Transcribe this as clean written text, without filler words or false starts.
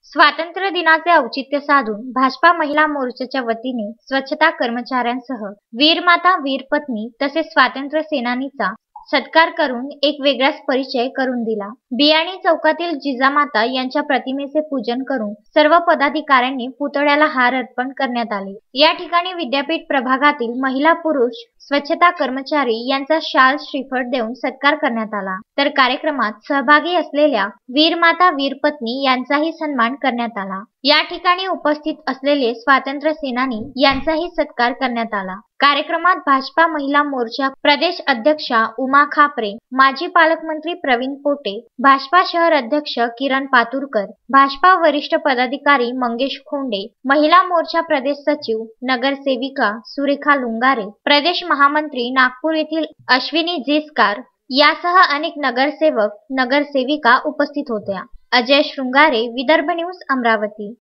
स्वातंत्र्य दिनाचे औचित्य साधून भाजपा महिला मोर्चाच्या वतीने स्वच्छता कर्मचाऱ्यांसह वीरमाता वीरपत्नी तसेच स्वातंत्र्य सेनानीचा सत्कार करून एक वेगळाच परिचय करून दिला। बियाणी चौकातील जिजामाता यांच्या प्रतिमेचे पूजन करून सर्व पदाधिकाऱ्यांनी पुतळ्याला हार अर्पण करण्यात आले। या ठिकाणी विद्यापीठ प्रभागातील महिला पुरुष स्वच्छता कर्मचारी यांचा शाल श्रीफळ देऊन सत्कार करण्यात आला, तर कार्यक्रमात सहभागी असलेल्या वीरमाता वीरपत्नी यांचाही सन्मान करण्यात आला। या ठिकाणी उपस्थित असलेले स्वातंत्र्य सेनानी यांचाही सत्कार करण्यात आला। कार्यक्रमात भाजपा महिला मोर्चा प्रदेश अध्यक्षा उमा खापरे, माजी पालकमंत्री प्रवीण पोटे, भाजपा शहर अध्यक्ष किरण पातुरकर, भाजपा वरिष्ठ पदाधिकारी मंगेश खोंडे, महिला मोर्चा प्रदेश सचिव नगरसेविका सुरेखा लुंगारे, प्रदेश महामंत्री नागपूर येथील अश्विनी जिसकार यासह अनेक नगरसेवक नगरसेविका उपस्थित होत्या। अजय शृंगारे, विदर्भ न्यूज, अमरावती।